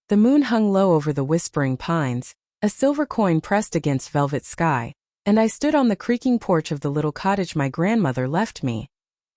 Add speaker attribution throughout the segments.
Speaker 1: The moon hung low over the whispering pines, a silver coin pressed against velvet sky, and I stood on the creaking porch of the little cottage my grandmother left me,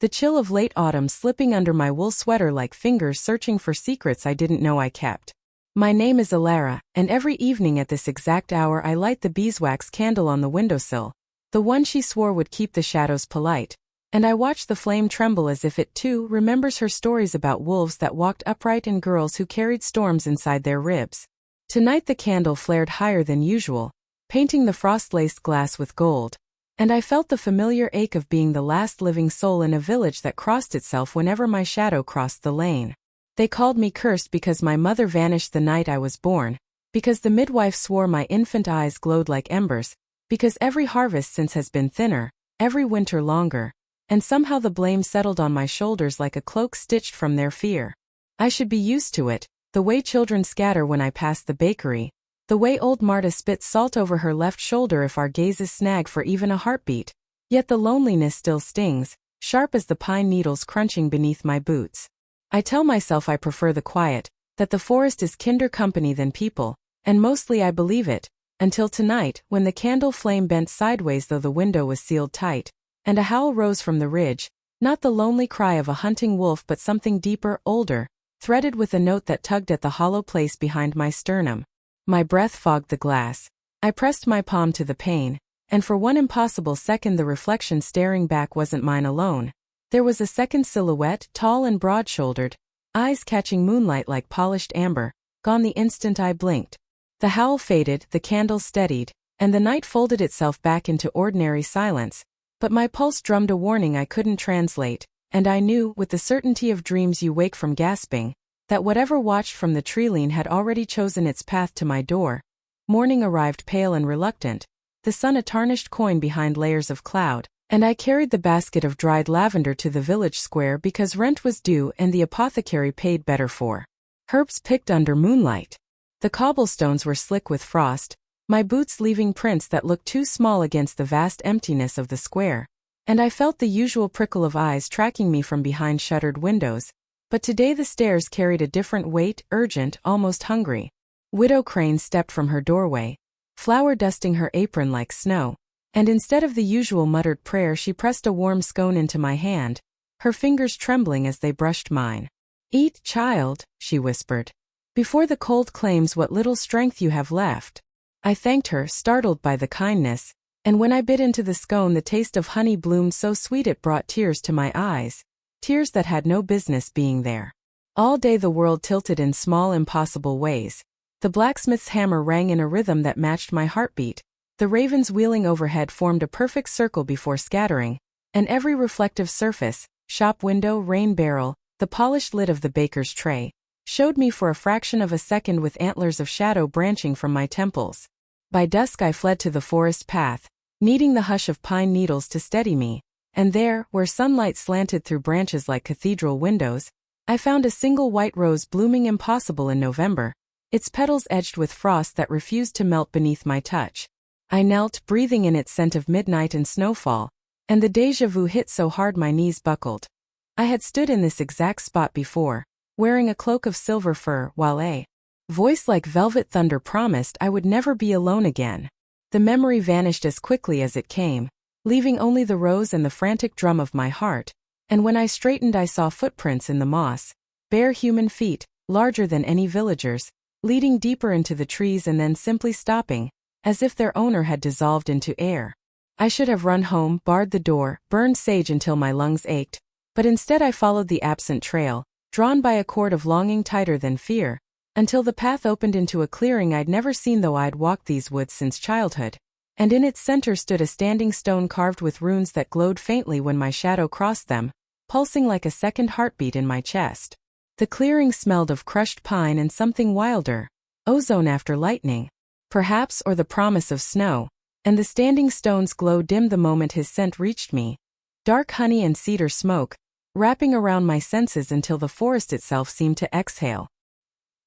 Speaker 1: the chill of late autumn slipping under my wool sweater like fingers searching for secrets I didn't know I kept. My name is Alara, and every evening at this exact hour I light the beeswax candle on the windowsill, the one she swore would keep the shadows polite, and I watch the flame tremble as if it too remembers her stories about wolves that walked upright and girls who carried storms inside their ribs. Tonight the candle flared higher than usual, painting the frost-laced glass with gold, and I felt the familiar ache of being the last living soul in a village that crossed itself whenever my shadow crossed the lane. They called me cursed because my mother vanished the night I was born, because the midwife swore my infant eyes glowed like embers, because every harvest since has been thinner, every winter longer, and somehow the blame settled on my shoulders like a cloak stitched from their fear. I should be used to it, the way children scatter when I pass the bakery, the way old Marta spits salt over her left shoulder if our gazes snag for even a heartbeat. Yet the loneliness still stings, sharp as the pine needles crunching beneath my boots. I tell myself I prefer the quiet, that the forest is kinder company than people, and mostly I believe it, until tonight when the candle flame bent sideways though the window was sealed tight, and a howl rose from the ridge, not the lonely cry of a hunting wolf but something deeper, older, threaded with a note that tugged at the hollow place behind my sternum. My breath fogged the glass. I pressed my palm to the pane, and for one impossible second the reflection staring back wasn't mine alone. There was a second silhouette, tall and broad-shouldered, eyes catching moonlight like polished amber, gone the instant I blinked. The howl faded, the candle steadied, and the night folded itself back into ordinary silence, but my pulse drummed a warning I couldn't translate, and I knew, with the certainty of dreams you wake from gasping, that whatever watched from the tree-line had already chosen its path to my door. Morning arrived pale and reluctant, the sun a tarnished coin behind layers of cloud, and I carried the basket of dried lavender to the village square because rent was due and the apothecary paid better for herbs picked under moonlight. The cobblestones were slick with frost, my boots leaving prints that looked too small against the vast emptiness of the square, and I felt the usual prickle of eyes tracking me from behind shuttered windows. But today the stairs carried a different weight, urgent, almost hungry. Widow Crane stepped from her doorway, flour dusting her apron like snow, and instead of the usual muttered prayer she pressed a warm scone into my hand, her fingers trembling as they brushed mine. "Eat, child," she whispered, "before the cold claims what little strength you have left." I thanked her, startled by the kindness, and when I bit into the scone the taste of honey bloomed so sweet it brought tears to my eyes. Tears that had no business being there. All day the world tilted in small impossible ways. The blacksmith's hammer rang in a rhythm that matched my heartbeat. The ravens wheeling overhead formed a perfect circle before scattering, and every reflective surface, shop window, rain barrel, the polished lid of the baker's tray, showed me for a fraction of a second with antlers of shadow branching from my temples. By dusk I fled to the forest path, needing the hush of pine needles to steady me. And there, where sunlight slanted through branches like cathedral windows, I found a single white rose blooming impossible in November, its petals edged with frost that refused to melt beneath my touch. I knelt, breathing in its scent of midnight and snowfall, and the déjà vu hit so hard my knees buckled. I had stood in this exact spot before, wearing a cloak of silver fur, while a voice like velvet thunder promised I would never be alone again. The memory vanished as quickly as it came, leaving only the rose and the frantic drum of my heart, and when I straightened I saw footprints in the moss, bare human feet, larger than any villagers, leading deeper into the trees and then simply stopping, as if their owner had dissolved into air. I should have run home, barred the door, burned sage until my lungs ached, but instead I followed the absent trail, drawn by a cord of longing tighter than fear, until the path opened into a clearing I'd never seen though I'd walked these woods since childhood. And in its center stood a standing stone carved with runes that glowed faintly when my shadow crossed them, pulsing like a second heartbeat in my chest. The clearing smelled of crushed pine and something wilder, ozone after lightning, perhaps, or the promise of snow, and the standing stone's glow dimmed the moment his scent reached me. Dark honey and cedar smoke, wrapping around my senses until the forest itself seemed to exhale.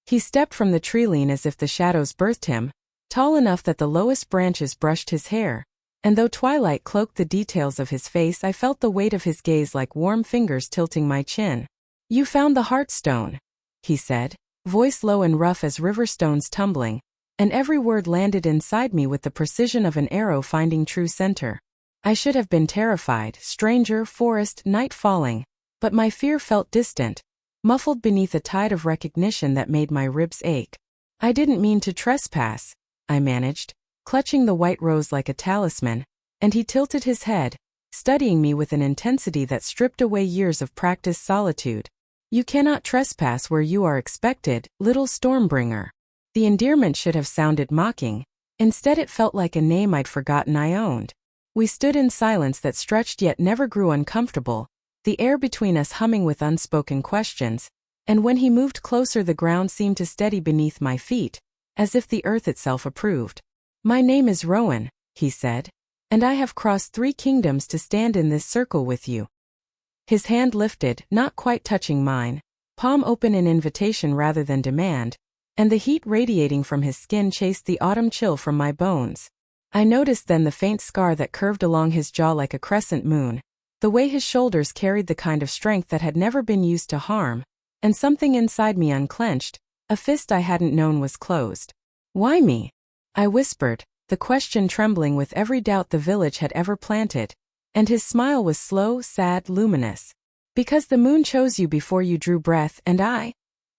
Speaker 1: He stepped from the tree-line as if the shadows birthed him, tall enough that the lowest branches brushed his hair, and though twilight cloaked the details of his face I felt the weight of his gaze like warm fingers tilting my chin. "You found the Heartstone," he said, voice low and rough as river stones tumbling, and every word landed inside me with the precision of an arrow finding true center. I should have been terrified, stranger, forest, night falling, but my fear felt distant, muffled beneath a tide of recognition that made my ribs ache. I didn't mean to trespass, I managed, clutching the white rose like a talisman, and he tilted his head, studying me with an intensity that stripped away years of practiced solitude. You cannot trespass where you are expected, little Stormbringer. The endearment should have sounded mocking. Instead it felt like a name I'd forgotten I owned. We stood in silence that stretched yet never grew uncomfortable, the air between us humming with unspoken questions, and when he moved closer the ground seemed to steady beneath my feet, as if the earth itself approved. My name is Rowan, he said, and I have crossed 3 kingdoms to stand in this circle with you. His hand lifted, not quite touching mine, palm open in invitation rather than demand, and the heat radiating from his skin chased the autumn chill from my bones. I noticed then the faint scar that curved along his jaw like a crescent moon, the way his shoulders carried the kind of strength that had never been used to harm, and something inside me unclenched, a fist I hadn't known was closed. Why me? I whispered, the question trembling with every doubt the village had ever planted, and his smile was slow, sad, luminous. Because the moon chose you before you drew breath, and I?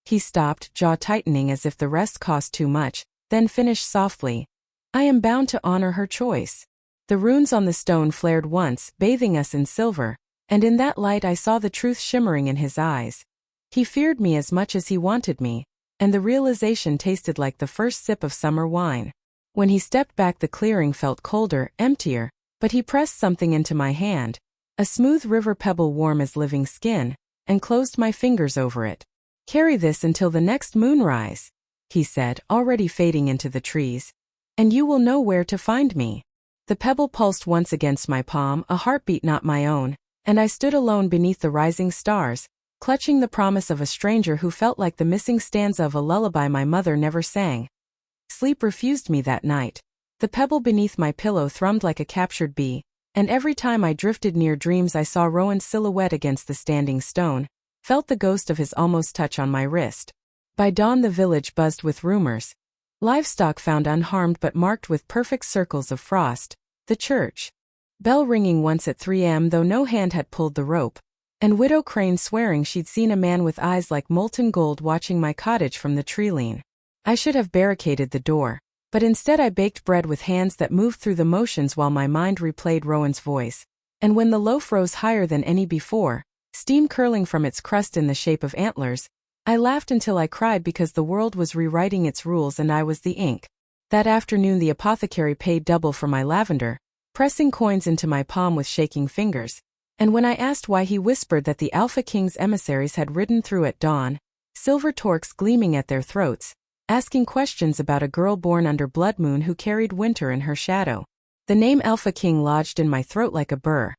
Speaker 1: He stopped, jaw tightening as if the rest cost too much, then finished softly. I am bound to honor her choice. The runes on the stone flared once, bathing us in silver, and in that light I saw the truth shimmering in his eyes. He feared me as much as he wanted me, and the realization tasted like the first sip of summer wine. When he stepped back the clearing felt colder, emptier, but he pressed something into my hand, a smooth river pebble warm as living skin, and closed my fingers over it. Carry this until the next moonrise, he said, already fading into the trees, and you will know where to find me. The pebble pulsed once against my palm, a heartbeat not my own, and I stood alone beneath the rising stars, clutching the promise of a stranger who felt like the missing stanza of a lullaby my mother never sang. Sleep refused me that night. The pebble beneath my pillow thrummed like a captured bee, and every time I drifted near dreams I saw Rowan's silhouette against the standing stone, felt the ghost of his almost touch on my wrist. By dawn the village buzzed with rumors. Livestock found unharmed but marked with perfect circles of frost, the church bell ringing once at 3 a.m. though no hand had pulled the rope, and Widow Crane swearing she'd seen a man with eyes like molten gold watching my cottage from the tree-line. I should have barricaded the door, but instead I baked bread with hands that moved through the motions while my mind replayed Rowan's voice, and when the loaf rose higher than any before, steam curling from its crust in the shape of antlers, I laughed until I cried because the world was rewriting its rules and I was the ink. That afternoon the apothecary paid double for my lavender, pressing coins into my palm with shaking fingers, and when I asked why he whispered that the Alpha King's emissaries had ridden through at dawn, silver torques gleaming at their throats, asking questions about a girl born under blood moon who carried winter in her shadow. The name Alpha King lodged in my throat like a burr.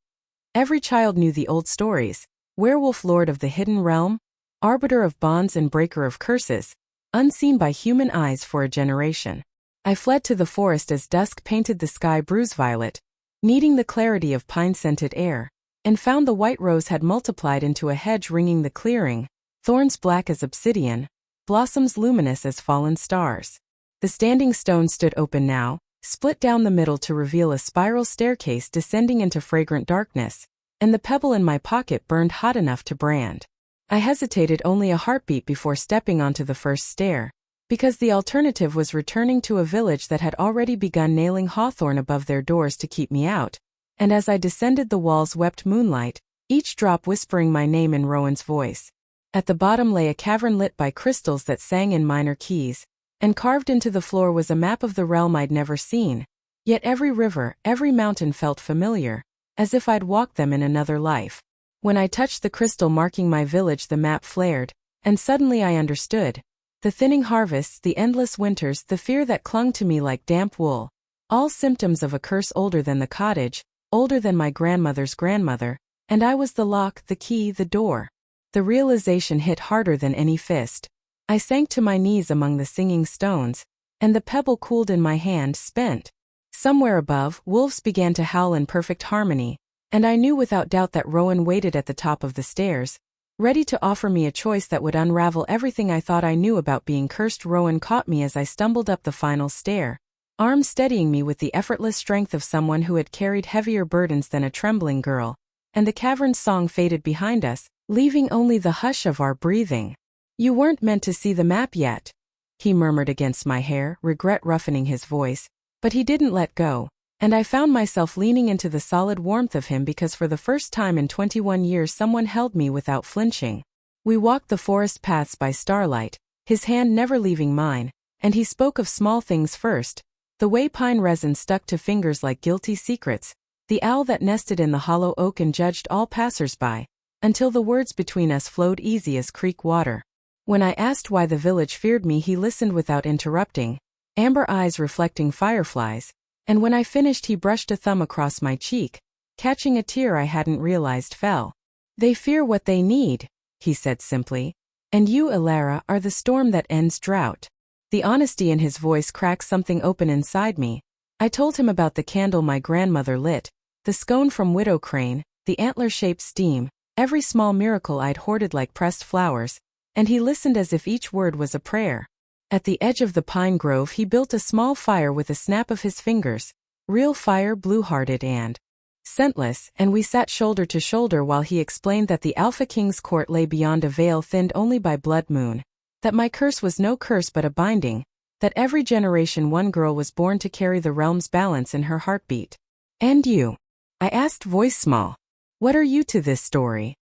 Speaker 1: Every child knew the old stories. Werewolf, lord of the hidden realm, arbiter of bonds and breaker of curses, unseen by human eyes for a generation. I fled to the forest as dusk painted the sky bruise violet, needing the clarity of pine-scented air, and found the white rose had multiplied into a hedge ringing the clearing, thorns black as obsidian, blossoms luminous as fallen stars. The standing stone stood open now, split down the middle to reveal a spiral staircase descending into fragrant darkness, and the pebble in my pocket burned hot enough to brand. I hesitated only a heartbeat before stepping onto the first stair, because the alternative was returning to a village that had already begun nailing hawthorn above their doors to keep me out, and as I descended the walls wept moonlight, each drop whispering my name in Rowan's voice. At the bottom lay a cavern lit by crystals that sang in minor keys, and carved into the floor was a map of the realm I'd never seen. Yet every river, every mountain felt familiar, as if I'd walked them in another life. When I touched the crystal marking my village the map flared, and suddenly I understood. The thinning harvests, the endless winters, the fear that clung to me like damp wool, all symptoms of a curse older than the cottage, older than my grandmother's grandmother, and I was the lock, the key, the door. The realization hit harder than any fist. I sank to my knees among the singing stones, and the pebble cooled in my hand, spent. Somewhere above, wolves began to howl in perfect harmony, and I knew without doubt that Rowan waited at the top of the stairs, ready to offer me a choice that would unravel everything I thought I knew about being cursed. Rowan caught me as I stumbled up the final stair, arms steadying me with the effortless strength of someone who had carried heavier burdens than a trembling girl, and the cavern's song faded behind us, leaving only the hush of our breathing. "You weren't meant to see the map yet," he murmured against my hair, regret roughening his voice, but he didn't let go, and I found myself leaning into the solid warmth of him because for the first time in 21 years someone held me without flinching. We walked the forest paths by starlight, his hand never leaving mine, and he spoke of small things first, the way pine resin stuck to fingers like guilty secrets, the owl that nested in the hollow oak and judged all passers-by, until the words between us flowed easy as creek water. When I asked why the village feared me, he listened without interrupting, amber eyes reflecting fireflies, and when I finished he brushed a thumb across my cheek, catching a tear I hadn't realized fell. "They fear what they need," he said simply, "and you, Ilara, are the storm that ends drought." The honesty in his voice cracked something open inside me. I told him about the candle my grandmother lit, the scone from Widow Crane, the antler-shaped steam, every small miracle I'd hoarded like pressed flowers, and he listened as if each word was a prayer. At the edge of the pine grove he built a small fire with a snap of his fingers, real fire, blue-hearted and scentless, and we sat shoulder to shoulder while he explained that the Alpha King's court lay beyond a veil thinned only by blood moon, that my curse was no curse but a binding, that every generation one girl was born to carry the realm's balance in her heartbeat. "And you?" I asked, voice small. "What are you to this story?"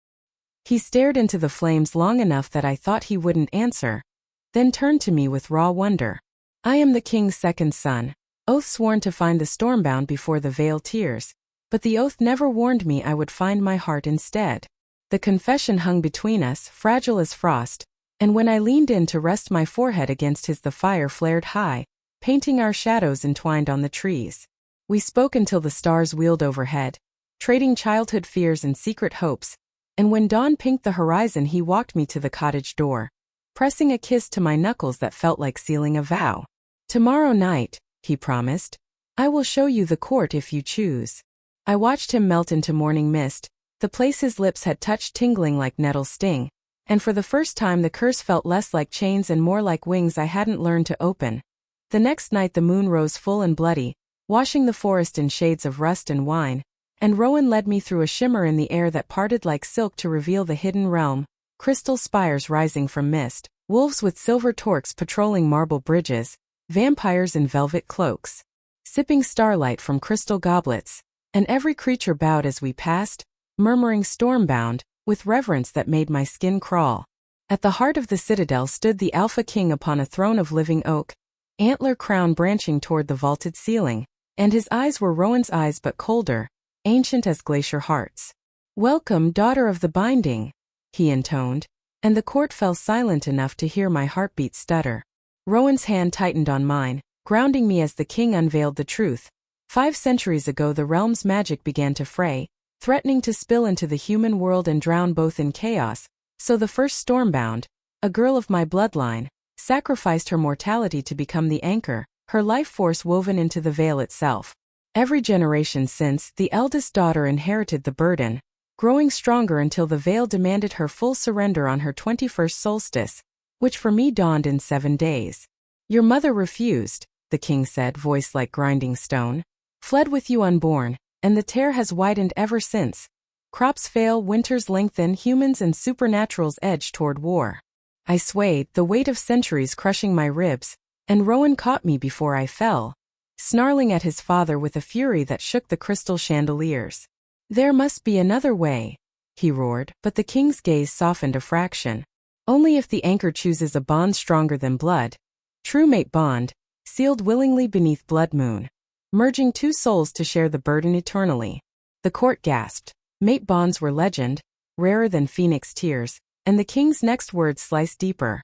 Speaker 1: He stared into the flames long enough that I thought he wouldn't answer, then turned to me with raw wonder. "I am the king's second son, oath sworn to find the stormbound before the veil tears, but the oath never warned me I would find my heart instead." The confession hung between us, fragile as frost, and when I leaned in to rest my forehead against his, the fire flared high, painting our shadows entwined on the trees. We spoke until the stars wheeled overhead, trading childhood fears and secret hopes, and when dawn pinked the horizon he walked me to the cottage door, pressing a kiss to my knuckles that felt like sealing a vow. "Tomorrow night," he promised, "I will show you the court if you choose." I watched him melt into morning mist, the place his lips had touched tingling like nettle sting, and for the first time the curse felt less like chains and more like wings I hadn't learned to open. The next night the moon rose full and bloody, washing the forest in shades of rust and wine, and Rowan led me through a shimmer in the air that parted like silk to reveal the hidden realm, crystal spires rising from mist, wolves with silver torques patrolling marble bridges, vampires in velvet cloaks, sipping starlight from crystal goblets, and every creature bowed as we passed, murmuring stormbound, with reverence that made my skin crawl. At the heart of the citadel stood the Alpha King upon a throne of living oak, antler crown branching toward the vaulted ceiling, and his eyes were Rowan's eyes but colder, ancient as glacier hearts. "Welcome, daughter of the binding," he intoned, and the court fell silent enough to hear my heartbeat stutter. Rowan's hand tightened on mine, grounding me as the king unveiled the truth. 5 centuries ago the realm's magic began to fray, threatening to spill into the human world and drown both in chaos, so the first stormbound, a girl of my bloodline, sacrificed her mortality to become the anchor, her life force woven into the veil itself. Every generation since, the eldest daughter inherited the burden, growing stronger until the veil demanded her full surrender on her 21st solstice, which for me dawned in 7 days. "Your mother refused," the king said, voice like grinding stone, "fled with you unborn, and the tear has widened ever since. Crops fail, winters lengthen, humans and supernaturals edge toward war." I swayed, the weight of centuries crushing my ribs, and Rowan caught me before I fell, snarling at his father with a fury that shook the crystal chandeliers. "There must be another way," he roared, but the king's gaze softened a fraction. "Only if the anchor chooses a bond stronger than blood. True mate bond, sealed willingly beneath blood moon, merging 2 souls to share the burden eternally." The court gasped. Mate bonds were legend, rarer than phoenix tears, and the king's next words sliced deeper.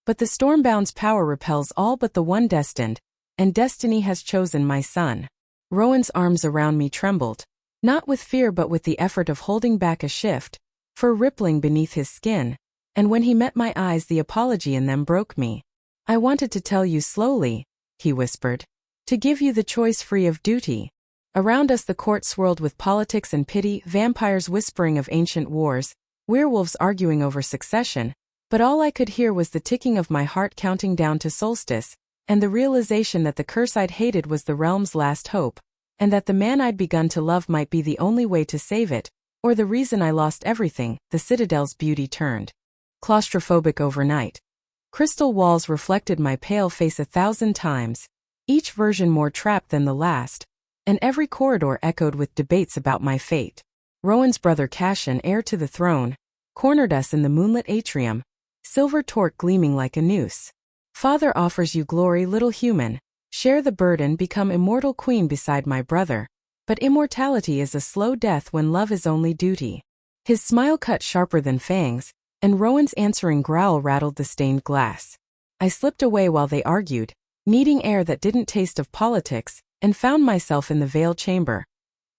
Speaker 1: "But the stormbound's power repels all but the one destined, and destiny has chosen my son." Rowan's arms around me trembled, not with fear but with the effort of holding back a shift, fur rippling beneath his skin, and when he met my eyes the apology in them broke me. "I wanted to tell you slowly," he whispered, "to give you the choice free of duty." Around us the court swirled with politics and pity, vampires whispering of ancient wars, werewolves arguing over succession, but all I could hear was the ticking of my heart counting down to solstice, and the realization that the curse I'd hated was the realm's last hope, and that the man I'd begun to love might be the only way to save it, or the reason I lost everything. The citadel's beauty turned claustrophobic overnight. Crystal walls reflected my pale face 1,000 times, each version more trapped than the last, and every corridor echoed with debates about my fate. Rowan's brother Cassian, heir to the throne, cornered us in the moonlit atrium, silver torque gleaming like a noose. Father offers you glory, little human. Share the burden, become immortal queen beside my brother. But immortality is a slow death when love is only duty. His smile cut sharper than fangs, and Rowan's answering growl rattled the stained glass. I slipped away while they argued, needing air that didn't taste of politics, and found myself in the veil chamber.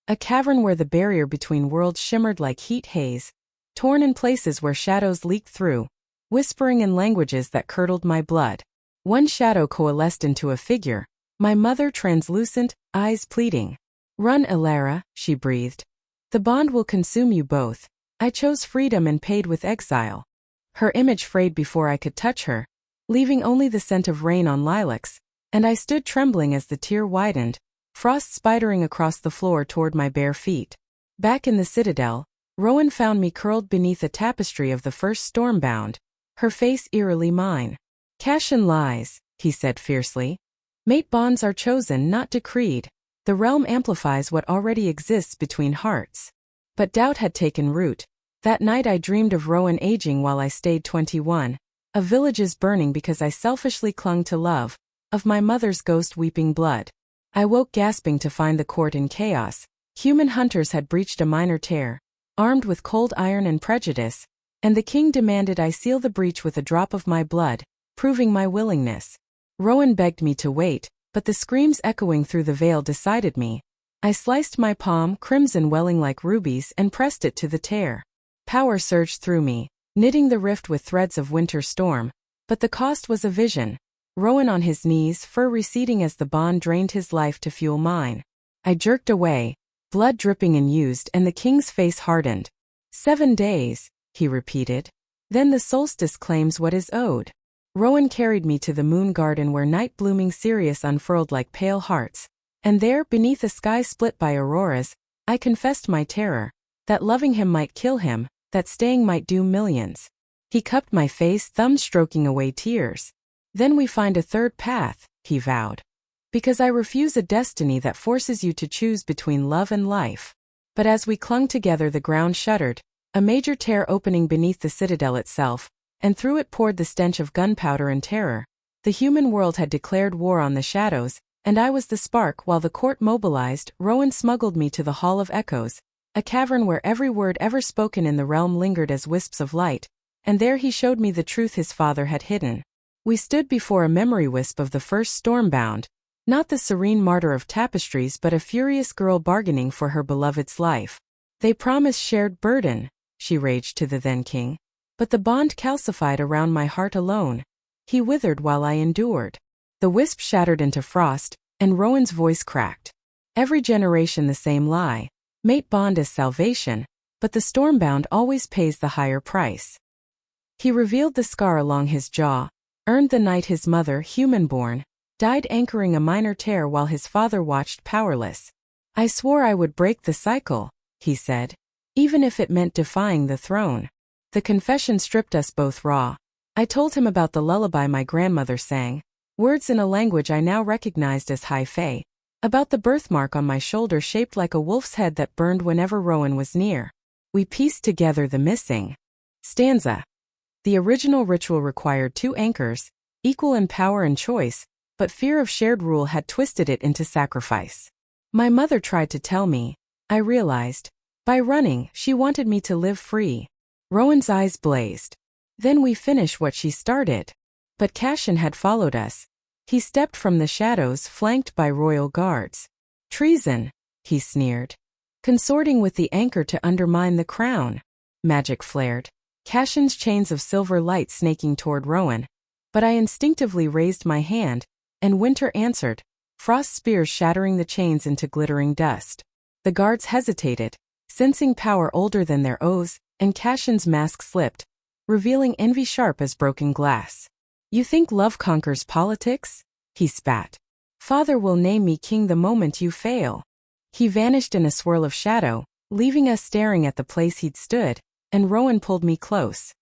Speaker 1: A cavern where the barrier between worlds shimmered like heat haze, torn in places where shadows leaked through, whispering in languages that curdled my blood. One shadow coalesced into a figure, my mother, translucent, eyes pleading. "Run, Ilara," she breathed. "The bond will consume you both." I chose freedom and paid with exile. Her image frayed before I could touch her, leaving only the scent of rain on lilacs, and I stood trembling as the tear widened, frost spidering across the floor toward my bare feet. Back in the citadel, Rowan found me curled beneath a tapestry of the first Stormbound, her face eerily mine. "Cassian lies," he said fiercely. "Mate bonds are chosen, not decreed. The realm amplifies what already exists between hearts." But doubt had taken root. That night I dreamed of Rowan aging while I stayed 21, of villages burning because I selfishly clung to love, of my mother's ghost weeping blood. I woke gasping to find the court in chaos. Human hunters had breached a minor tear, armed with cold iron and prejudice, and the king demanded I seal the breach with a drop of my blood, proving my willingness. Rowan begged me to wait, but the screams echoing through the veil decided me. I sliced my palm, crimson welling like rubies, and pressed it to the tear. Power surged through me, knitting the rift with threads of winter storm, but the cost was a vision. Rowan on his knees, fur receding as the bond drained his life to fuel mine. I jerked away, blood dripping and used, and the king's face hardened. 7 days, he repeated. Then the solstice claims what is owed. Rowan carried me to the moon garden where night-blooming Sirius unfurled like pale hearts. And there, beneath a sky split by auroras, I confessed my terror, that loving him might kill him, that staying might doom millions. He cupped my face, thumb stroking away tears. "Then we find a third path," he vowed. "Because I refuse a destiny that forces you to choose between love and life." But as we clung together, the ground shuddered, a major tear opening beneath the citadel itself, and through it poured the stench of gunpowder and terror. The human world had declared war on the shadows, and I was the spark. While the court mobilized, Rowan smuggled me to the Hall of Echoes, a cavern where every word ever spoken in the realm lingered as wisps of light, and there he showed me the truth his father had hidden. We stood before a memory wisp of the first Stormbound, not the serene martyr of tapestries but a furious girl bargaining for her beloved's life. "They promised shared burden," she raged to the then king. "But the bond calcified around my heart alone. He withered while I endured." The wisp shattered into frost, and Rowan's voice cracked. "Every generation the same lie. Mate bond is salvation, but the Stormbound always pays the higher price." He revealed the scar along his jaw, earned the night his mother, human-born, died anchoring a minor tear while his father watched powerless. "I swore I would break the cycle," he said, "even if it meant defying the throne." The confession stripped us both raw. I told him about the lullaby my grandmother sang, words in a language I now recognized as High Fae, about the birthmark on my shoulder shaped like a wolf's head that burned whenever Rowan was near. We pieced together the missing stanza. The original ritual required 2 anchors, equal in power and choice, but fear of shared rule had twisted it into sacrifice. My mother tried to tell me, I realized. By running, she wanted me to live free. Rowan's eyes blazed. "Then we finish what she started." But Cassian had followed us. He stepped from the shadows, flanked by royal guards. "Treason," he sneered. "Consorting with the anchor to undermine the crown." Magic flared, Cassian's chains of silver light snaking toward Rowan. But I instinctively raised my hand, and Winter answered, frost spears shattering the chains into glittering dust. The guards hesitated, sensing power older than their oaths, and Cashin's mask slipped, revealing envy sharp as broken glass. "You think love conquers politics?" he spat. "Father will name me king the moment you fail." He vanished in a swirl of shadow, leaving us staring at the place he'd stood, and Rowan pulled me close.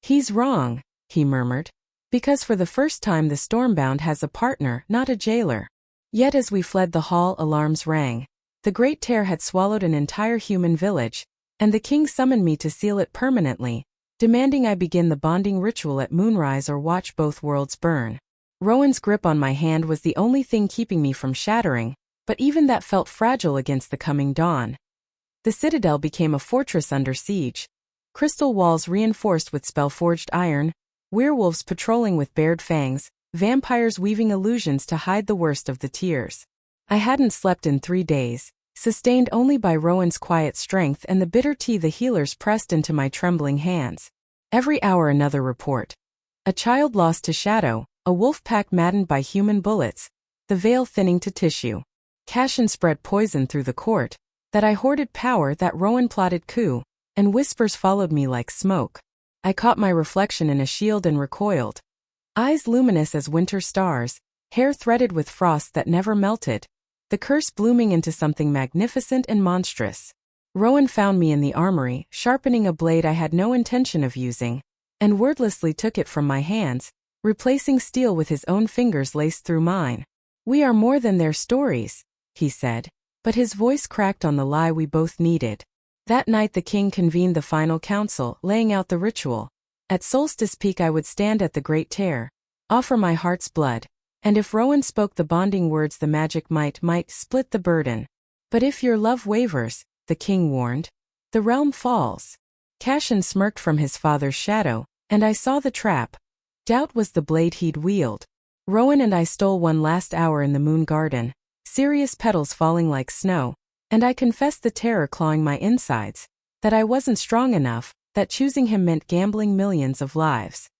Speaker 1: "He's wrong," he murmured, "because for the first time the Stormbound has a partner, not a jailer." Yet as we fled the hall, alarms rang. The Great Tear had swallowed an entire human village, and the king summoned me to seal it permanently, demanding I begin the bonding ritual at moonrise or watch both worlds burn. Rowan's grip on my hand was the only thing keeping me from shattering, but even that felt fragile against the coming dawn. The citadel became a fortress under siege. Crystal walls reinforced with spell-forged iron, werewolves patrolling with bared fangs, vampires weaving illusions to hide the worst of the tears. I hadn't slept in 3 days, sustained only by Rowan's quiet strength and the bitter tea the healers pressed into my trembling hands. Every hour another report. A child lost to shadow, a wolf pack maddened by human bullets, the veil thinning to tissue. Cashin spread poison through the court, that I hoarded power, that Rowan plotted coup, and whispers followed me like smoke. I caught my reflection in a shield and recoiled. Eyes luminous as winter stars, hair threaded with frost that never melted, the curse blooming into something magnificent and monstrous. Rowan found me in the armory, sharpening a blade I had no intention of using, and wordlessly took it from my hands, replacing steel with his own fingers laced through mine. "We are more than their stories," he said, but his voice cracked on the lie we both needed. That night the king convened the final council, laying out the ritual. At Solstice Peak I would stand at the Great Tear, offer my heart's blood, and if Rowan spoke the bonding words the magic might split the burden. "But if your love wavers," the king warned, "the realm falls." Cashin smirked from his father's shadow, and I saw the trap. Doubt was the blade he'd wield. Rowan and I stole one last hour in the moon garden, serious petals falling like snow, and I confessed the terror clawing my insides, that I wasn't strong enough, that choosing him meant gambling millions of lives.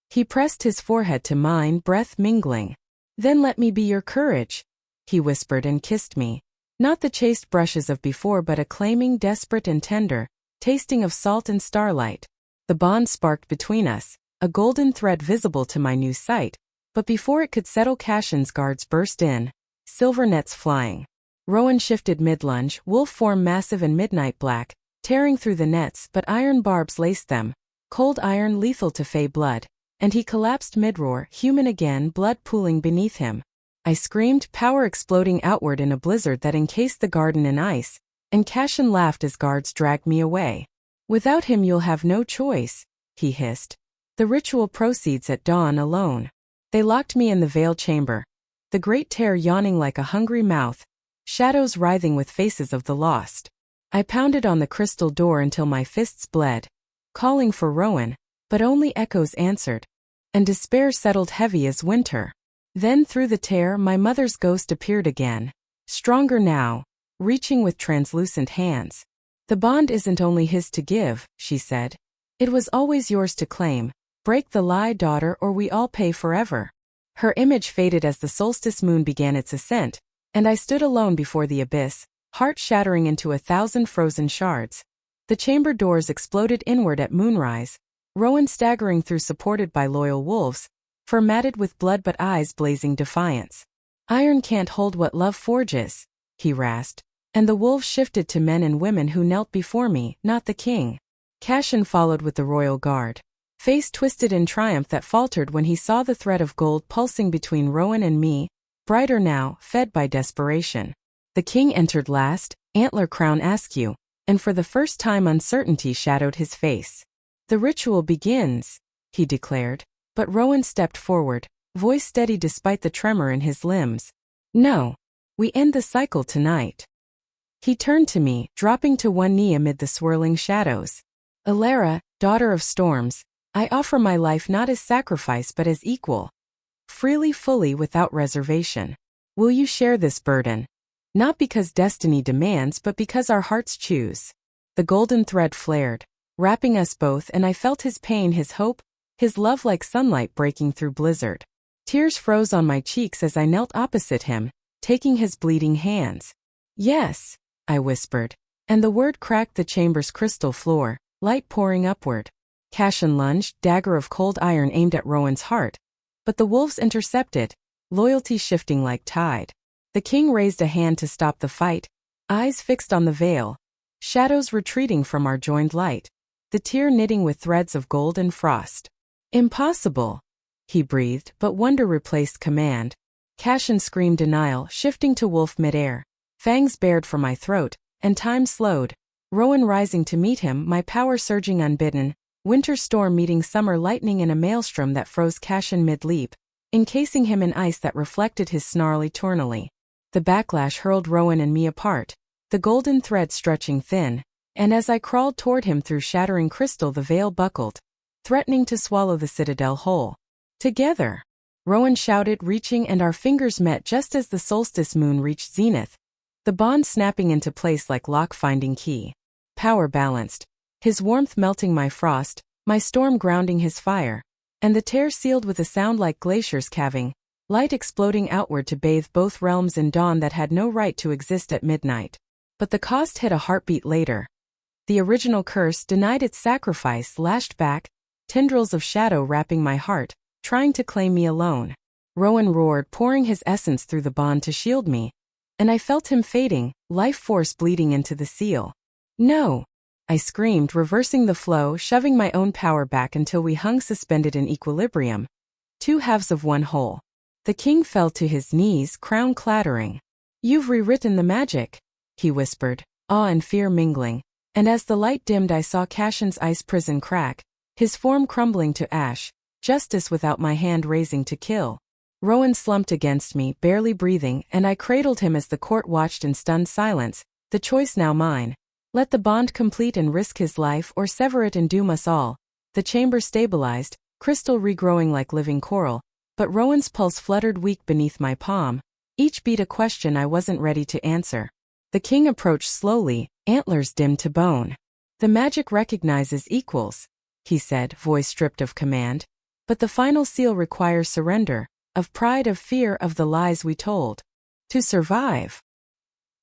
Speaker 1: He pressed his forehead to mine, breath mingling. "Then let me be your courage," he whispered and kissed me. Not the chaste brushes of before, but a claiming, desperate and tender, tasting of salt and starlight. The bond sparked between us, a golden thread visible to my new sight, but before it could settle Cashin's guards burst in, silver nets flying. Rowan shifted mid-lunge, wolf form massive and midnight black, tearing through the nets, but iron barbs laced them, cold iron lethal to fey blood, and he collapsed mid-roar, human again, blood pooling beneath him. I screamed, power exploding outward in a blizzard that encased the garden in ice, and Cashin laughed as guards dragged me away. "Without him you'll have no choice," he hissed. "The ritual proceeds at dawn alone." They locked me in the veil chamber, the Great Tear yawning like a hungry mouth, shadows writhing with faces of the lost. I pounded on the crystal door until my fists bled, calling for Rowan, but only echoes answered, and despair settled heavy as winter. Then through the tear my mother's ghost appeared again, stronger now, reaching with translucent hands. "The bond isn't only his to give," she said. "It was always yours to claim. Break the lie, daughter, or we all pay forever." Her image faded as the solstice moon began its ascent, and I stood alone before the abyss, heart shattering into 1,000 frozen shards. The chamber doors exploded inward at moonrise, Rowan staggering through supported by loyal wolves, fur matted with blood but eyes blazing defiance. "Iron can't hold what love forges," he rasped, and the wolves shifted to men and women who knelt before me, not the king. Cashin followed with the royal guard, face twisted in triumph that faltered when he saw the thread of gold pulsing between Rowan and me, brighter now, fed by desperation. The king entered last, antler crown askew, and for the first time uncertainty shadowed his face. "The ritual begins," he declared, but Rowan stepped forward, voice steady despite the tremor in his limbs. "No. We end the cycle tonight." He turned to me, dropping to one knee amid the swirling shadows. "Alara, daughter of storms, I offer my life not as sacrifice but as equal. Freely, fully, without reservation. Will you share this burden? Not because destiny demands but because our hearts choose." The golden thread flared, wrapping us both, and I felt his pain, his hope, his love like sunlight breaking through blizzard. Tears froze on my cheeks as I knelt opposite him, taking his bleeding hands. "Yes," I whispered, and the word cracked the chamber's crystal floor, light pouring upward. Cashin lunged, dagger of cold iron aimed at Rowan's heart. But the wolves intercepted, loyalty shifting like tide. The king raised a hand to stop the fight, eyes fixed on the veil, shadows retreating from our joined light, the tear knitting with threads of gold and frost. Impossible, he breathed, but wonder replaced command. Cashin screamed denial, shifting to wolf midair. Fangs bared for my throat, and time slowed. Rowan rising to meet him, my power surging unbidden. Winter storm meeting summer lightning in a maelstrom that froze Cashin mid-leap, encasing him in ice that reflected his snarl eternally. The backlash hurled Rowan and me apart, the golden thread stretching thin, and as I crawled toward him through shattering crystal the veil buckled, threatening to swallow the citadel whole. Together, Rowan shouted, reaching, and our fingers met just as the solstice moon reached zenith, the bond snapping into place like lock-finding key. Power balanced, his warmth melting my frost, my storm grounding his fire, and the tear sealed with a sound like glaciers calving, light exploding outward to bathe both realms in dawn that had no right to exist at midnight. But the cost hit a heartbeat later. The original curse, denied its sacrifice, lashed back, tendrils of shadow wrapping my heart, trying to claim me alone. Rowan roared, pouring his essence through the bond to shield me, and I felt him fading, life force bleeding into the seal. No! I screamed, reversing the flow, shoving my own power back until we hung suspended in equilibrium. Two halves of one whole. The king fell to his knees, crown clattering. You've rewritten the magic, he whispered, awe and fear mingling, and as the light dimmed I saw Cashin's ice prison crack, his form crumbling to ash, justice without my hand raising to kill. Rowan slumped against me, barely breathing, and I cradled him as the court watched in stunned silence, the choice now mine. Let the bond complete and risk his life, or sever it and doom us all. The chamber stabilized, crystal regrowing like living coral, but Rowan's pulse fluttered weak beneath my palm, each beat a question I wasn't ready to answer. The king approached slowly, antlers dimmed to bone. The magic recognizes equals, he said, voice stripped of command. But the final seal requires surrender, of pride, of fear, of the lies we told. To survive.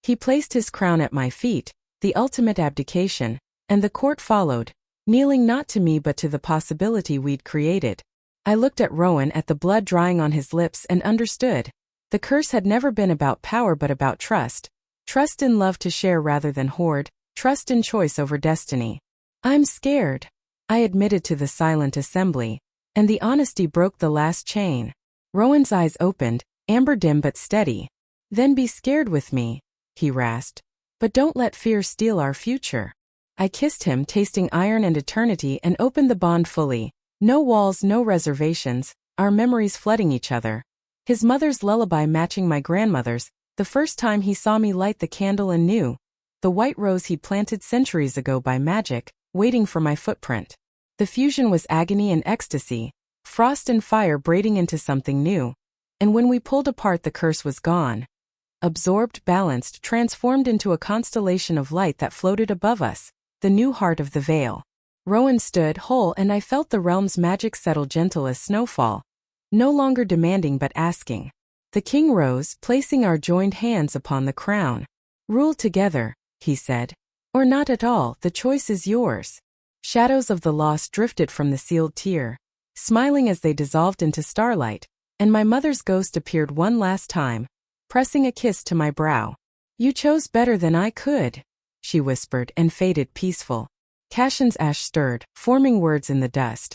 Speaker 1: He placed his crown at my feet, the ultimate abdication, and the court followed, kneeling not to me but to the possibility we'd created. I looked at Rowan, at the blood drying on his lips, and understood. The curse had never been about power but about trust. Trust in love to share rather than hoard, trust in choice over destiny. I'm scared, I admitted to the silent assembly, and the honesty broke the last chain. Rowan's eyes opened, amber dim but steady. Then be scared with me, he rasped. But don't let fear steal our future. I kissed him, tasting iron and eternity, and opened the bond fully. No walls, no reservations, our memories flooding each other. His mother's lullaby matching my grandmother's, the first time he saw me light the candle and knew. The white rose he'd planted centuries ago by magic, waiting for my footprint. The fusion was agony and ecstasy, frost and fire braiding into something new. And when we pulled apart, the curse was gone. Absorbed, balanced, transformed into a constellation of light that floated above us, the new heart of the veil. Rowan stood whole, and I felt the realm's magic settle, gentle as snowfall, no longer demanding but asking. The king rose, placing our joined hands upon the crown. Rule together, he said. Or not at all, the choice is yours. Shadows of the lost drifted from the sealed tear, smiling as they dissolved into starlight, and my mother's ghost appeared one last time, pressing a kiss to my brow. You chose better than I could, she whispered, and faded peaceful. Cashin's ash stirred, forming words in the dust.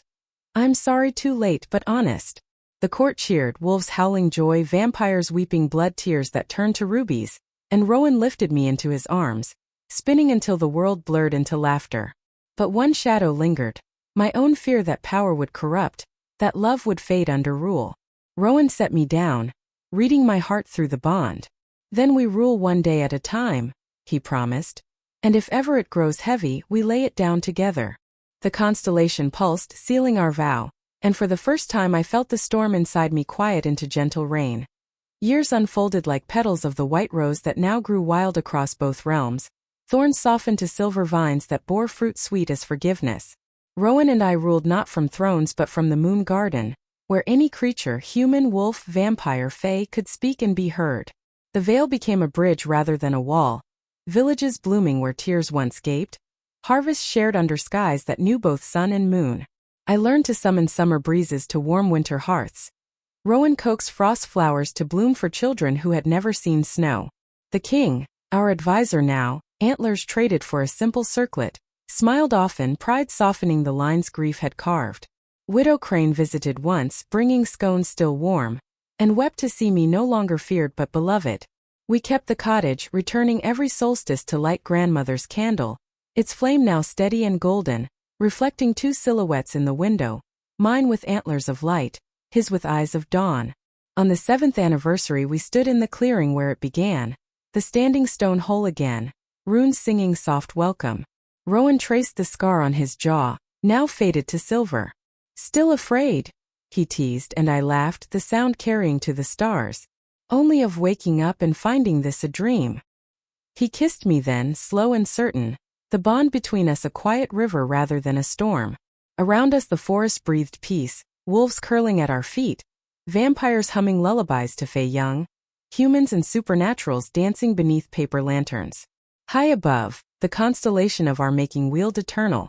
Speaker 1: I'm sorry, too late but honest. The court cheered, wolves howling joy, vampires weeping blood, tears that turned to rubies, and Rowan lifted me into his arms, spinning until the world blurred into laughter. But one shadow lingered, my own fear that power would corrupt, that love would fade under rule. Rowan set me down, reading my heart through the bond. Then we rule one day at a time, he promised. And if ever it grows heavy, we lay it down together. The constellation pulsed, sealing our vow, and for the first time I felt the storm inside me quiet into gentle rain. Years unfolded like petals of the white rose that now grew wild across both realms, thorns softened to silver vines that bore fruit sweet as forgiveness. Rowan and I ruled not from thrones but from the moon garden, where any creature, human, wolf, vampire, fae, could speak and be heard. The veil became a bridge rather than a wall, villages blooming where tears once gaped, harvests shared under skies that knew both sun and moon. I learned to summon summer breezes to warm winter hearths. Rowan coaxed frost flowers to bloom for children who had never seen snow. The king, our advisor now, antlers traded for a simple circlet, smiled often, pride softening the lines grief had carved. Widow Crane visited once, bringing scones still warm, and wept to see me no longer feared but beloved. We kept the cottage, returning every solstice to light grandmother's candle, its flame now steady and golden, reflecting two silhouettes in the window, mine with antlers of light, his with eyes of dawn. On the 7th anniversary we stood in the clearing where it began, the standing stone hole again, runes singing soft welcome. Rowan traced the scar on his jaw, now faded to silver. Still afraid? He teased, and I laughed, the sound carrying to the stars. Only of waking up and finding this a dream. He kissed me then, slow and certain, the bond between us a quiet river rather than a storm. Around us the forest breathed peace, wolves curling at our feet, vampires humming lullabies to Fay Young, humans and supernaturals dancing beneath paper lanterns. High above, the constellation of our making wheeled eternal,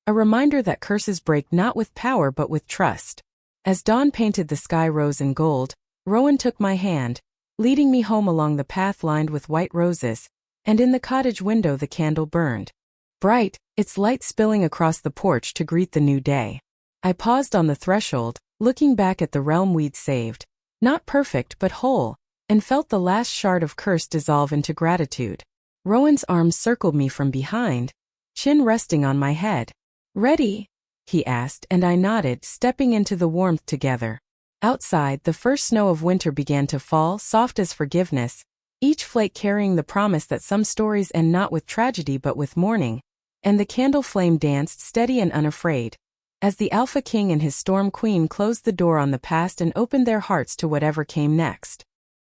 Speaker 1: a reminder that curses break not with power but with trust. As dawn painted the sky rose and gold, Rowan took my hand, leading me home along the path lined with white roses, and in the cottage window the candle burned bright, its light spilling across the porch to greet the new day. I paused on the threshold, looking back at the realm we'd saved, not perfect but whole, and felt the last shard of curse dissolve into gratitude. Rowan's arms circled me from behind, chin resting on my head. "Ready?" he asked, and I nodded, stepping into the warmth together. Outside, the first snow of winter began to fall, soft as forgiveness, each flake carrying the promise that some stories end not with tragedy but with mourning, and the candle flame danced steady and unafraid, as the Alpha King and his Storm Queen closed the door on the past and opened their hearts to whatever came next.